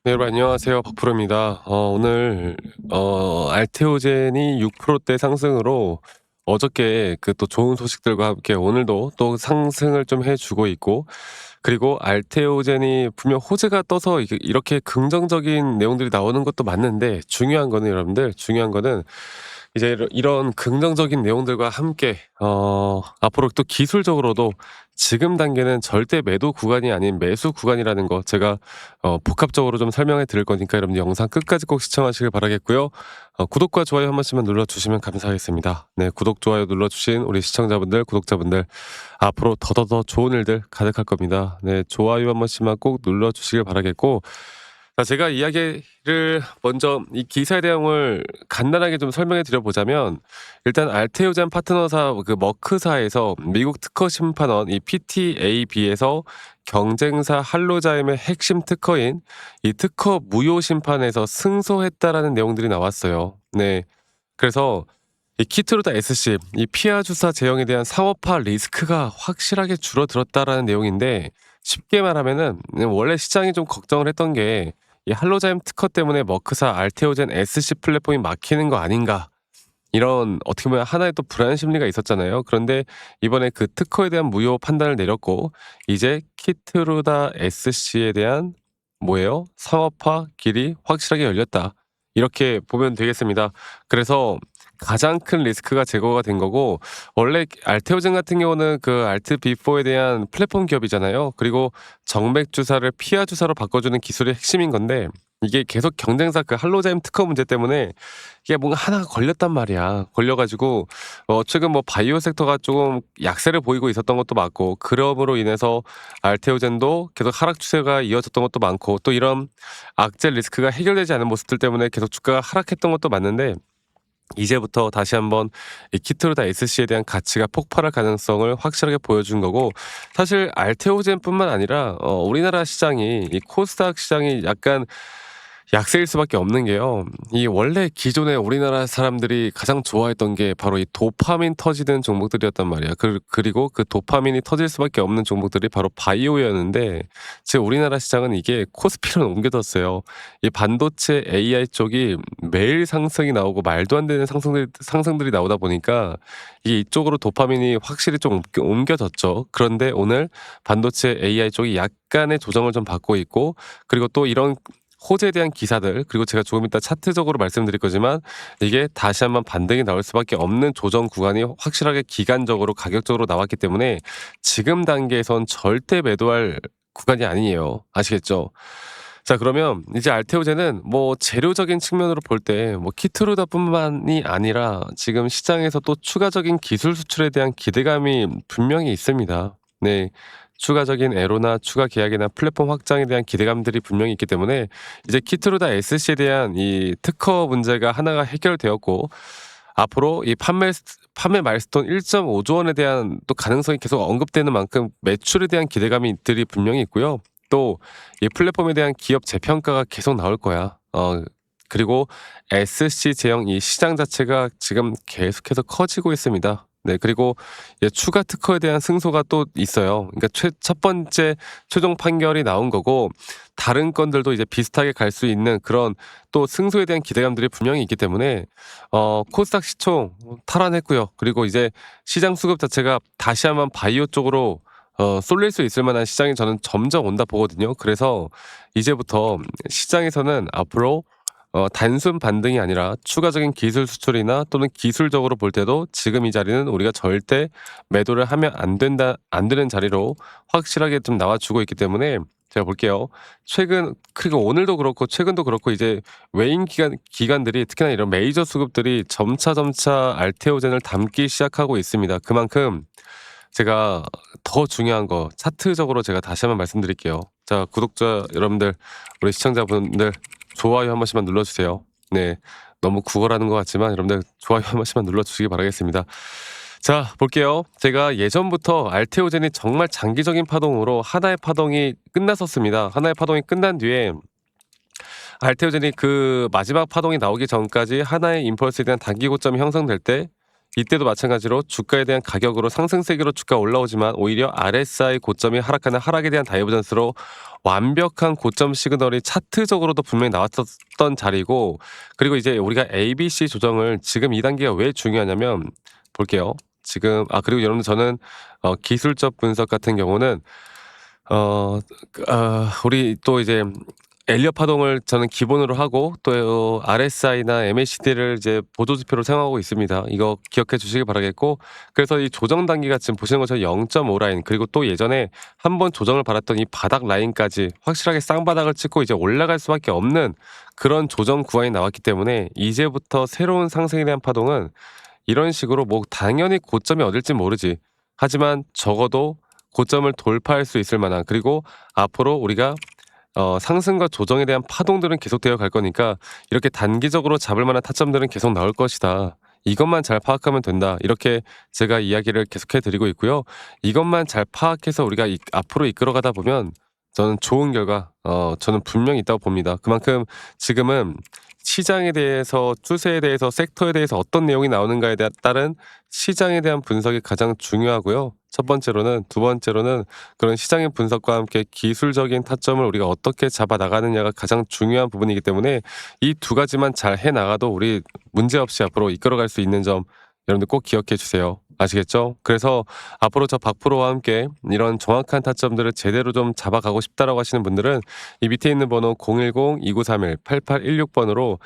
네, 여러분 안녕하세요. 박프로입니다. 오늘 알테오젠이 6%대 상승으로 어저께 그 또 좋은 소식들과 함께 오늘도 또 상승을 좀 해주고 있고, 그리고 알테오젠이 분명 호재가 떠서 이렇게 긍정적인 내용들이 나오는 것도 맞는데, 중요한 거는 여러분들, 중요한 거는 이제 이런 긍정적인 내용들과 함께 앞으로 또 기술적으로도 지금 단계는 절대 매도 구간이 아닌 매수 구간이라는 거 제가 복합적으로 좀 설명해 드릴 거니까 여러분들 영상 끝까지 꼭 시청하시길 바라겠고요. 구독과 좋아요 한 번씩만 눌러주시면 감사하겠습니다. 네, 구독, 좋아요 눌러주신 우리 시청자분들, 구독자분들 앞으로 더더더 좋은 일들 가득할 겁니다. 네, 좋아요 한 번씩만 꼭 눌러주시길 바라겠고, 자, 제가 이야기를 먼저 이 기사의 내용을 간단하게 좀 설명해 드려 보자면, 일단 알테오젠 파트너사 그 머크사에서 미국 특허 심판원 이 PTAB에서 경쟁사 할로자임의 핵심 특허인 이 특허 무효 심판에서 승소했다라는 내용들이 나왔어요. 네. 그래서 이 키트루다 SC 이 피하 주사 제형에 대한 상업화 리스크가 확실하게 줄어들었다라는 내용인데, 쉽게 말하면은 원래 시장이 좀 걱정을 했던 게 이 할로자임 특허 때문에 머크사 알테오젠 SC 플랫폼이 막히는 거 아닌가, 이런 어떻게 보면 하나의 또 불안 심리가 있었잖아요. 그런데 이번에 그 특허에 대한 무효 판단을 내렸고, 이제 키트루다 SC에 대한 뭐예요? 상업화 길이 확실하게 열렸다, 이렇게 보면 되겠습니다. 그래서 가장 큰 리스크가 제거가 된 거고, 원래 알테오젠 같은 경우는 그 알트비포에 대한 플랫폼 기업이잖아요. 그리고 정맥 주사를 피하 주사로 바꿔주는 기술이 핵심인 건데, 이게 계속 경쟁사 그 할로자임 특허 문제 때문에 이게 뭔가 하나가 걸렸단 말이야. 걸려가지고 최근 뭐 바이오 섹터가 조금 약세를 보이고 있었던 것도 맞고, 그럼으로 인해서 알테오젠도 계속 하락 추세가 이어졌던 것도 많고, 또 이런 악재 리스크가 해결되지 않은 모습들 때문에 계속 주가가 하락했던 것도 맞는데, 이제부터 다시 한번 이 키트루다 SC에 대한 가치가 폭발할 가능성을 확실하게 보여준 거고, 사실 알테오젠뿐만 아니라 우리나라 시장이 이 코스닥 시장이 약간 약세일 수밖에 없는 게요. 이 원래 기존에 우리나라 사람들이 가장 좋아했던 게 바로 이 도파민 터지는 종목들이었단 말이야. 그리고 그 도파민이 터질 수밖에 없는 종목들이 바로 바이오였는데, 지금 우리나라 시장은 이게 코스피로 옮겨졌어요. 이 반도체 AI 쪽이 매일 상승이 나오고 말도 안 되는 상승들이 나오다 보니까 이게 이쪽으로 도파민이 확실히 좀 옮겨졌죠. 그런데 오늘 반도체 AI 쪽이 약간의 조정을 좀 받고 있고, 그리고 또 이런 호재에 대한 기사들, 그리고 제가 조금 이따 차트적으로 말씀드릴 거지만 이게 다시 한번 반등이 나올 수밖에 없는 조정 구간이 확실하게 기간적으로 가격적으로 나왔기 때문에 지금 단계에선 절대 매도할 구간이 아니에요. 아시겠죠? 자, 그러면 이제 알테오젠은 뭐 재료적인 측면으로 볼 때 뭐 키트루다뿐만이 아니라 지금 시장에서 또 추가적인 기술 수출에 대한 기대감이 분명히 있습니다. 네. 추가적인 애로나 추가 계약이나 플랫폼 확장에 대한 기대감들이 분명히 있기 때문에 이제 키트루다 SC에 대한 이 특허 문제가 하나가 해결되었고, 앞으로 이 판매 마일스톤 1.5조 원에 대한 또 가능성이 계속 언급되는 만큼 매출에 대한 기대감들이 분명히 있고요. 또 이 플랫폼에 대한 기업 재평가가 계속 나올 거야. 그리고 SC 제형 이 시장 자체가 지금 계속해서 커지고 있습니다. 네, 그리고 이제 추가 특허에 대한 승소가 또 있어요. 그러니까 첫 번째 최종 판결이 나온 거고, 다른 건들도 이제 비슷하게 갈 수 있는 그런 또 승소에 대한 기대감들이 분명히 있기 때문에 코스닥 시총 탈환했고요. 그리고 이제 시장 수급 자체가 다시 한번 바이오 쪽으로 쏠릴 수 있을 만한 시장이 저는 점점 온다 보거든요. 그래서 이제부터 시장에서는 앞으로 단순 반등이 아니라 추가적인 기술 수출이나 또는 기술적으로 볼 때도 지금 이 자리는 우리가 절대 매도를 하면 안 되는 자리로 확실하게 좀 나와주고 있기 때문에, 제가 볼게요. 최근, 그리고 오늘도 그렇고 최근도 그렇고 이제 외인 기관들이 특히나 이런 메이저 수급들이 점차 알테오젠을 담기 시작하고 있습니다. 그만큼 제가 더 중요한 거 차트적으로 제가 다시 한번 말씀드릴게요. 자, 구독자 여러분들, 우리 시청자분들 좋아요 한 번씩만 눌러주세요. 네, 너무 구걸하는 것 같지만 여러분들 좋아요 한 번씩만 눌러주시기 바라겠습니다. 자, 볼게요. 제가 예전부터 알테오젠이 정말 장기적인 파동으로 하나의 파동이 끝났었습니다. 하나의 파동이 끝난 뒤에 알테오젠이 그 마지막 파동이 나오기 전까지 하나의 임펄스에 대한 단기 고점이 형성될 때 이때도 마찬가지로 주가에 대한 가격으로 상승세기로 주가가 올라오지만 오히려 RSI 고점이 하락하는 하락에 대한 다이버전스로 완벽한 고점 시그널이 차트적으로도 분명히 나왔었던 자리고, 그리고 이제 우리가 ABC 조정을 지금 이 단계가 왜 중요하냐면 볼게요. 지금 그리고 여러분들 저는 기술적 분석 같은 경우는 우리 또 이제 엘리엇 파동을 저는 기본으로 하고 또 RSI나 MACD를 이제 보조 지표로 사용하고 있습니다. 이거 기억해 주시길 바라겠고, 그래서 이 조정 단계가 지금 보시는 것처럼 0.5 라인, 그리고 또 예전에 한번 조정을 받았던 이 바닥 라인까지 확실하게 쌍바닥을 찍고 이제 올라갈 수밖에 없는 그런 조정 구간이 나왔기 때문에 이제부터 새로운 상승에 대한 파동은 이런 식으로 뭐 당연히 고점이 어딜지 모르지. 하지만 적어도 고점을 돌파할 수 있을 만한, 그리고 앞으로 우리가 상승과 조정에 대한 파동들은 계속되어 갈 거니까 이렇게 단기적으로 잡을 만한 타점들은 계속 나올 것이다. 이것만 잘 파악하면 된다. 이렇게 제가 이야기를 계속해 드리고 있고요. 이것만 잘 파악해서 우리가 앞으로 이끌어가다 보면 저는 좋은 결과 저는 분명히 있다고 봅니다. 그만큼 지금은 시장에 대해서, 추세에 대해서, 섹터에 대해서 어떤 내용이 나오는가에 따른 시장에 대한 분석이 가장 중요하고요. 첫 번째로는, 두 번째로는 그런 시장의 분석과 함께 기술적인 타점을 우리가 어떻게 잡아 나가느냐가 가장 중요한 부분이기 때문에 이 두 가지만 잘 해 나가도 우리 문제없이 앞으로 이끌어갈 수 있는 점 여러분들 꼭 기억해 주세요. 아시겠죠? 그래서 앞으로 저 박프로와 함께 이런 정확한 타점들을 제대로 좀 잡아가고 싶다라고 하시는 분들은 이 밑에 있는 번호 010-2931-8816번으로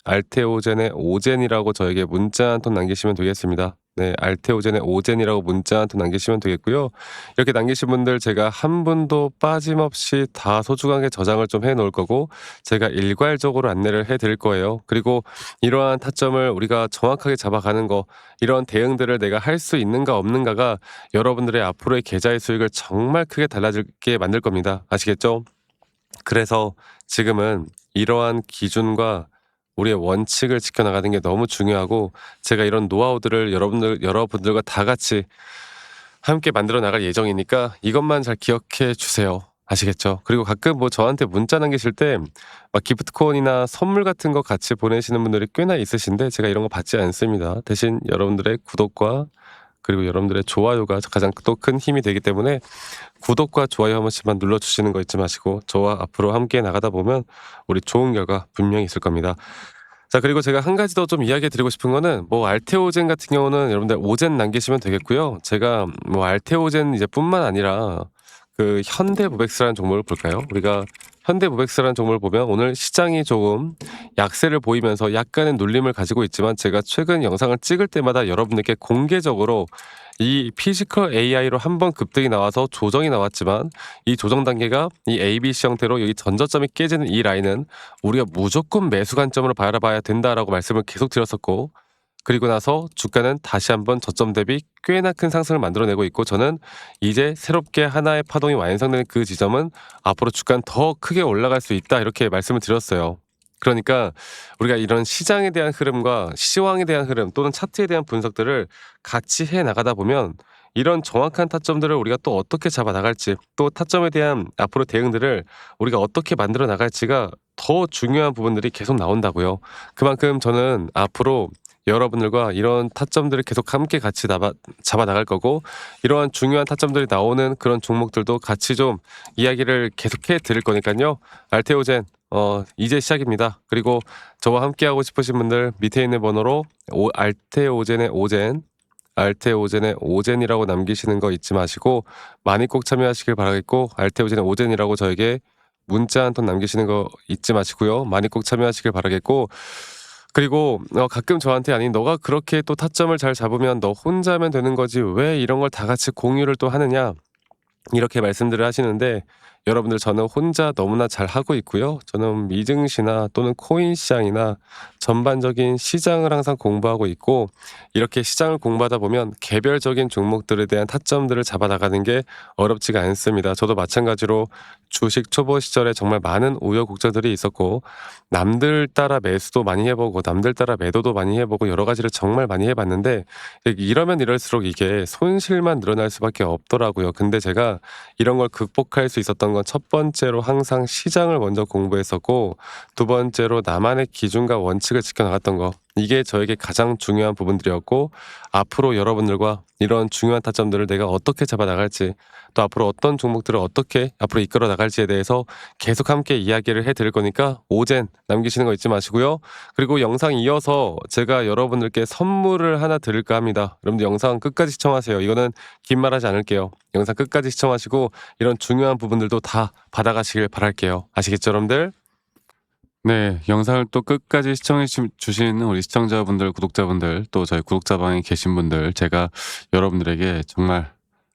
알테오젠의 오젠이라고 저에게 문자 한 통 남기시면 되겠습니다. 네, 알테오젠의 오젠이라고 문자 한 통 남기시면 되겠고요. 이렇게 남기신 분들 제가 한 분도 빠짐없이 다 소중하게 저장을 좀 해놓을 거고 제가 일괄적으로 안내를 해드릴 거예요. 그리고 이러한 타점을 우리가 정확하게 잡아가는 거, 이런 대응들을 내가 할 수 있는가 없는가가 여러분들의 앞으로의 계좌의 수익을 정말 크게 달라지게 만들 겁니다. 아시겠죠? 그래서 지금은 이러한 기준과 우리의 원칙을 지켜나가는 게 너무 중요하고, 제가 이런 노하우들을 여러분들과 다 같이 함께 만들어 나갈 예정이니까 이것만 잘 기억해 주세요. 아시겠죠? 그리고 가끔 뭐 저한테 문자 남기실 때 막 기프트콘이나 선물 같은 거 같이 보내시는 분들이 꽤나 있으신데 제가 이런 거 받지 않습니다. 대신 여러분들의 구독과 그리고 여러분들의 좋아요가 가장 또 큰 힘이 되기 때문에 구독과 좋아요 한 번씩만 눌러주시는 거 잊지 마시고 저와 앞으로 함께 나가다 보면 우리 좋은 결과 분명히 있을 겁니다. 자, 그리고 제가 한 가지 더 좀 이야기 드리고 싶은 거는 뭐 알테오젠 같은 경우는 여러분들 오젠 남기시면 되겠고요. 제가 뭐 알테오젠 이제 뿐만 아니라 그 현대모백스라는 종목을 볼까요? 우리가 현대모백스라는 종목을 보면 오늘 시장이 조금 약세를 보이면서 약간의 눌림을 가지고 있지만 제가 최근 영상을 찍을 때마다 여러분들께 공개적으로 이 피지컬 AI로 한번 급등이 나와서 조정이 나왔지만 이 조정 단계가 이 ABC 형태로 여기 전저점이 깨지는 이 라인은 우리가 무조건 매수 관점으로 바라봐야 된다라고 말씀을 계속 드렸었고, 그리고 나서 주가는 다시 한번 저점 대비 꽤나 큰 상승을 만들어내고 있고, 저는 이제 새롭게 하나의 파동이 완성되는 그 지점은 앞으로 주가는 더 크게 올라갈 수 있다 이렇게 말씀을 드렸어요. 그러니까 우리가 이런 시장에 대한 흐름과 시황에 대한 흐름 또는 차트에 대한 분석들을 같이 해 나가다 보면 이런 정확한 타점들을 우리가 또 어떻게 잡아 나갈지, 또 타점에 대한 앞으로 대응들을 우리가 어떻게 만들어 나갈지가 더 중요한 부분들이 계속 나온다고요. 그만큼 저는 앞으로 여러분들과 이런 타점들을 계속 함께 같이 잡아 나갈 거고, 이러한 중요한 타점들이 나오는 그런 종목들도 같이 좀 이야기를 계속해 드릴 거니까요. 알테오젠 이제 시작입니다. 그리고 저와 함께 하고 싶으신 분들 밑에 있는 번호로 알테오젠의 오젠이라고 남기시는 거 잊지 마시고 많이 꼭 참여하시길 바라겠고, 알테오젠의 오젠이라고 저에게 문자 한 통 남기시는 거 잊지 마시고요. 많이 꼭 참여하시길 바라겠고, 그리고 가끔 저한테 "아니 너가 그렇게 또 타점을 잘 잡으면 너 혼자 하면 되는 거지 왜 이런 걸 다 같이 공유를 또 하느냐." 이렇게 말씀들을 하시는데, 여러분들 저는 혼자 너무나 잘하고 있고요. 저는 미증시나 또는 코인 시장이나 전반적인 시장을 항상 공부하고 있고, 이렇게 시장을 공부하다 보면 개별적인 종목들에 대한 타점들을 잡아 나가는 게 어렵지가 않습니다. 저도 마찬가지로 주식 초보 시절에 정말 많은 우여곡절들이 있었고 남들 따라 매수도 많이 해보고 남들 따라 매도도 많이 해보고 여러 가지를 정말 많이 해봤는데 이러면 이럴수록 이게 손실만 늘어날 수밖에 없더라고요. 근데 제가 이런 걸 극복할 수 있었던 건 첫 번째로 항상 시장을 먼저 공부했었고, 두 번째로 나만의 기준과 원칙을 지켜나갔던 거, 이게 저에게 가장 중요한 부분들이었고 앞으로 여러분들과 이런 중요한 타점들을 내가 어떻게 잡아 나갈지 또 앞으로 어떤 종목들을 어떻게 앞으로 이끌어 나갈지에 대해서 계속 함께 이야기를 해 드릴 거니까 오젠 남기시는 거 잊지 마시고요. 그리고 영상 이어서 제가 여러분들께 선물을 하나 드릴까 합니다. 여러분들 영상 끝까지 시청하세요. 이거는 긴 말하지 않을게요. 영상 끝까지 시청하시고 이런 중요한 부분들도 다 받아가시길 바랄게요. 아시겠죠, 여러분들? 네. 영상을 또 끝까지 시청해 주신 우리 시청자분들, 구독자분들, 또 저희 구독자방에 계신 분들, 제가 여러분들에게 정말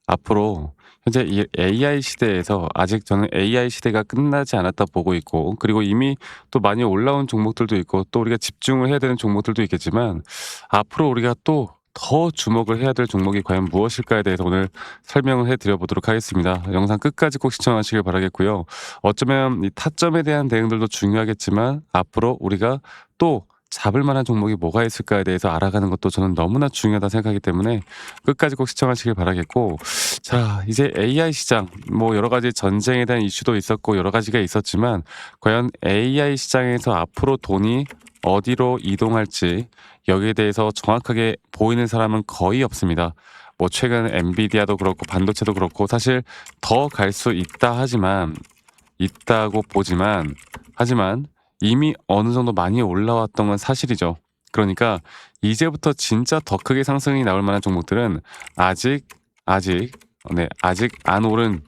앞으로 현재 이 AI 시대에서 아직 저는 AI 시대가 끝나지 않았다 보고 있고, 그리고 이미 또 많이 올라온 종목들도 있고, 또 우리가 집중을 해야 되는 종목들도 있겠지만, 앞으로 우리가 또 더 주목을 해야 될 종목이 과연 무엇일까에 대해서 오늘 설명을 해 드려 보도록 하겠습니다. 영상 끝까지 꼭 시청하시길 바라겠고요. 어쩌면 이 타점에 대한 대응들도 중요하겠지만 앞으로 우리가 또 잡을 만한 종목이 뭐가 있을까에 대해서 알아가는 것도 저는 너무나 중요하다 생각하기 때문에 끝까지 꼭 시청하시길 바라겠고, 자 이제 AI 시장 뭐 여러 가지 전쟁에 대한 이슈도 있었고 여러 가지가 있었지만 과연 AI 시장에서 앞으로 돈이 어디로 이동할지 여기에 대해서 정확하게 보이는 사람은 거의 없습니다. 뭐 최근 엔비디아도 그렇고 반도체도 그렇고 사실 더 갈 수 있다 하지만 있다고 보지만 하지만 이미 어느 정도 많이 올라왔던 건 사실이죠. 그러니까 이제부터 진짜 더 크게 상승이 나올 만한 종목들은 아직 아직 아직 안 오른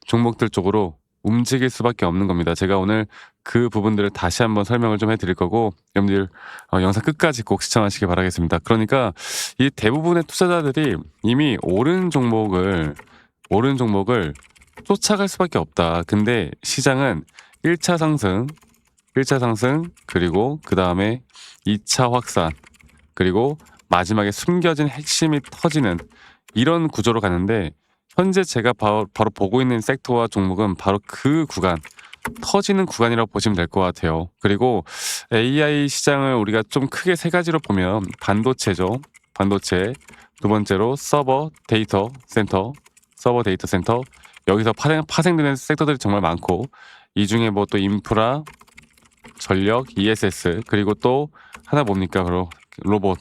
종목들 쪽으로 움직일 수밖에 없는 겁니다. 제가 오늘 그 부분들을 다시 한번 설명을 좀 해 드릴 거고 여러분들 영상 끝까지 꼭 시청하시길 바라겠습니다. 그러니까 이 대부분의 투자자들이 이미 오른 종목을 쫓아갈 수밖에 없다. 근데 시장은 1차 상승, 1차 상승 그리고 그다음에 2차 확산 그리고 마지막에 숨겨진 핵심이 터지는 이런 구조로 가는데 현재 제가 바로 보고 있는 섹터와 종목은 바로 그 구간, 터지는 구간이라고 보시면 될 것 같아요. 그리고 AI 시장을 우리가 좀 크게 세 가지로 보면 반도체죠. 반도체. 두 번째로 서버 데이터 센터. 여기서 파생되는 섹터들이 정말 많고 이 중에 뭐 또 인프라, 전력, ESS 그리고 또 하나 뭡니까? 바로 로봇.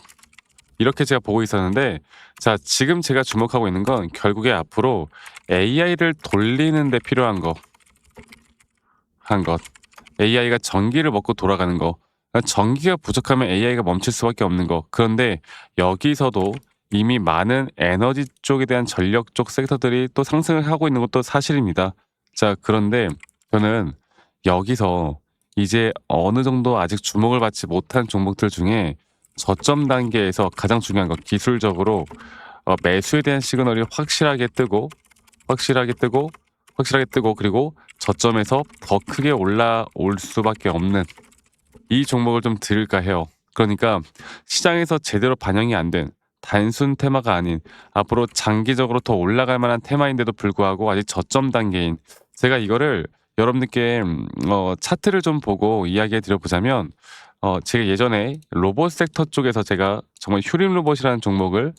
이렇게 제가 보고 있었는데 자 지금 제가 주목하고 있는 건 결국에 앞으로 AI를 돌리는 데 필요한 것. AI가 전기를 먹고 돌아가는 거. 전기가 부족하면 AI가 멈출 수밖에 없는 거. 그런데 여기서도 이미 많은 에너지 쪽에 대한 전력 쪽 섹터들이 또 상승을 하고 있는 것도 사실입니다. 자 그런데 저는 여기서 이제 어느 정도 아직 주목을 받지 못한 종목들 중에 저점 단계에서 가장 중요한 것 기술적으로 매수에 대한 시그널이 확실하게 뜨고 그리고 저점에서 더 크게 올라올 수밖에 없는 이 종목을 좀 들을까 해요. 그러니까 시장에서 제대로 반영이 안 된 단순 테마가 아닌 앞으로 장기적으로 더 올라갈 만한 테마인데도 불구하고 아직 저점 단계인 제가 이거를 여러분들께 차트를 좀 보고 이야기해 드려 보자면 제가 예전에 로봇 섹터 쪽에서 제가 정말 휴림 로봇이라는 종목을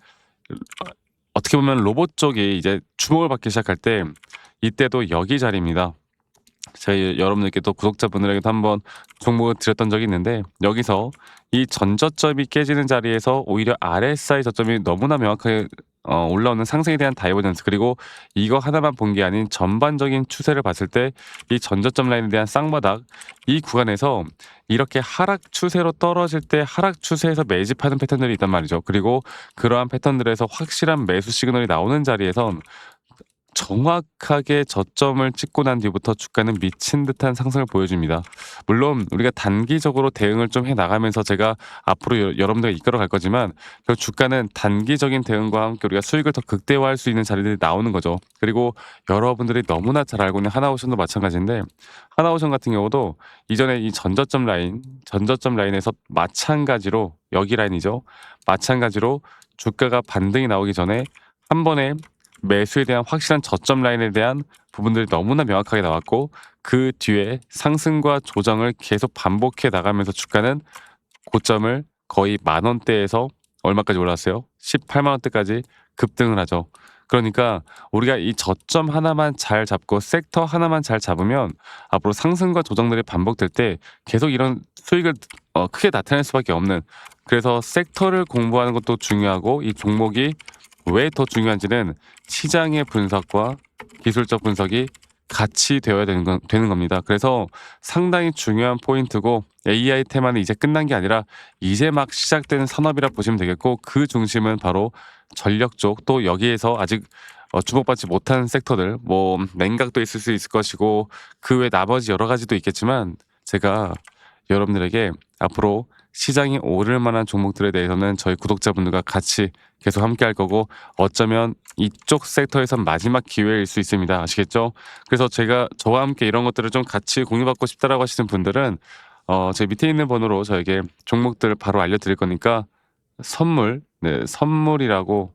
어떻게 보면 로봇 쪽이 이제 주목을 받기 시작할 때 이때도 여기 자리입니다. 저희 여러분들께 또 구독자분들에게도 한번 종목을 드렸던 적이 있는데 여기서 이 전저점이 깨지는 자리에서 오히려 RSI 저점이 너무나 명확하게 올라오는 상승에 대한 다이버전스 그리고 이거 하나만 본 게 아닌 전반적인 추세를 봤을 때 이 전저점 라인에 대한 쌍바닥 이 구간에서 이렇게 하락 추세로 떨어질 때 하락 추세에서 매집하는 패턴들이 있단 말이죠. 그리고 그러한 패턴들에서 확실한 매수 시그널이 나오는 자리에선 정확하게 저점을 찍고 난 뒤부터 주가는 미친 듯한 상승을 보여줍니다. 물론 우리가 단기적으로 대응을 좀 해 나가면서 제가 앞으로 여러분들을 이끌어 갈 거지만 그 주가는 단기적인 대응과 함께 우리가 수익을 더 극대화할 수 있는 자리들이 나오는 거죠. 그리고 여러분들이 너무나 잘 알고 있는 하나오션도 마찬가지인데 하나오션 같은 경우도 이전에 이 전저점 라인에서 마찬가지로 여기 라인이죠. 마찬가지로 주가가 반등이 나오기 전에 한 번에 매수에 대한 확실한 저점 라인에 대한 부분들이 너무나 명확하게 나왔고 그 뒤에 상승과 조정을 계속 반복해 나가면서 주가는 고점을 거의 10,000원대에서 얼마까지 올랐어요? 18만 원대까지 급등을 하죠. 그러니까 우리가 이 저점 하나만 잘 잡고 섹터 하나만 잘 잡으면 앞으로 상승과 조정들이 반복될 때 계속 이런 수익을 크게 나타낼 수밖에 없는, 그래서 섹터를 공부하는 것도 중요하고 이 종목이 왜 더 중요한지는 시장의 분석과 기술적 분석이 같이 되어야 되는 겁니다. 그래서 상당히 중요한 포인트고 AI 테마는 이제 끝난 게 아니라 이제 막 시작되는 산업이라 보시면 되겠고 그 중심은 바로 전력 쪽, 또 여기에서 아직 주목받지 못한 섹터들, 뭐 냉각도 있을 수 있을 것이고 그 외 나머지 여러 가지도 있겠지만 제가 여러분들에게 앞으로 시장이 오를 만한 종목들에 대해서는 저희 구독자분들과 같이 계속 함께 할 거고 어쩌면 이쪽 섹터에선 마지막 기회일 수 있습니다. 아시겠죠? 그래서 제가 저와 함께 이런 것들을 좀 같이 공유받고 싶다라고 하시는 분들은 제 밑에 있는 번호로 저에게 종목들을 바로 알려드릴 거니까 선물, 네, 선물이라고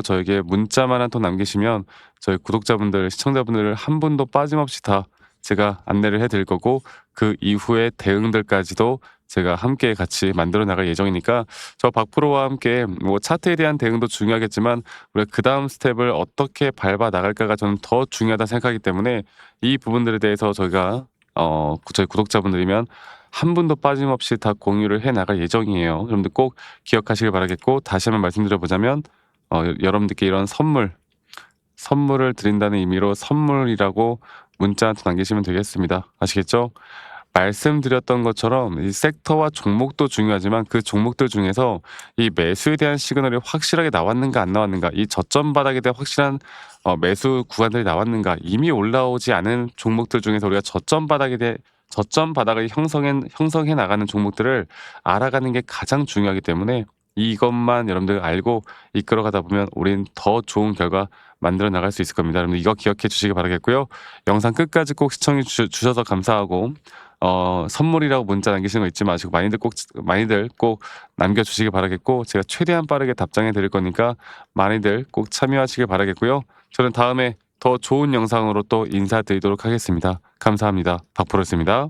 저에게 문자만 한 통 남기시면 저희 구독자분들, 시청자분들 한 분도 빠짐없이 다 제가 안내를 해 드릴 거고 그 이후의 대응들까지도 제가 함께 같이 만들어 나갈 예정이니까 저 박프로와 함께 뭐 차트에 대한 대응도 중요하겠지만 우리가 그다음 스텝을 어떻게 밟아 나갈까가 저는 더 중요하다 생각하기 때문에 이 부분들에 대해서 저희가 저희 구독자분들이면 한 분도 빠짐없이 다 공유를 해 나갈 예정이에요. 여러분들 꼭 기억하시길 바라겠고 다시 한번 말씀드려 보자면 여러분들께 이런 선물을 드린다는 의미로 선물이라고 문자 한 통 남기시면 되겠습니다. 아시겠죠? 말씀드렸던 것처럼 이 섹터와 종목도 중요하지만 그 종목들 중에서 이 매수에 대한 시그널이 확실하게 나왔는가 안 나왔는가, 이 저점 바닥에 대한 확실한 매수 구간들이 나왔는가, 이미 올라오지 않은 종목들 중에서 우리가 저점 바닥을 형성해 나가는 종목들을 알아가는 게 가장 중요하기 때문에 이것만 여러분들 알고 이끌어가다 보면 우린 더 좋은 결과 만들어 나갈 수 있을 겁니다. 여러분들 이거 기억해 주시기 바라겠고요. 영상 끝까지 꼭 시청해 주셔서 감사하고 선물이라고 문자 남기시는 거 잊지 마시고 많이들 꼭 남겨주시기 바라겠고 제가 최대한 빠르게 답장해 드릴 거니까 많이들 꼭 참여하시길 바라겠고요. 저는 다음에 더 좋은 영상으로 또 인사드리도록 하겠습니다. 감사합니다. 박프로였습니다.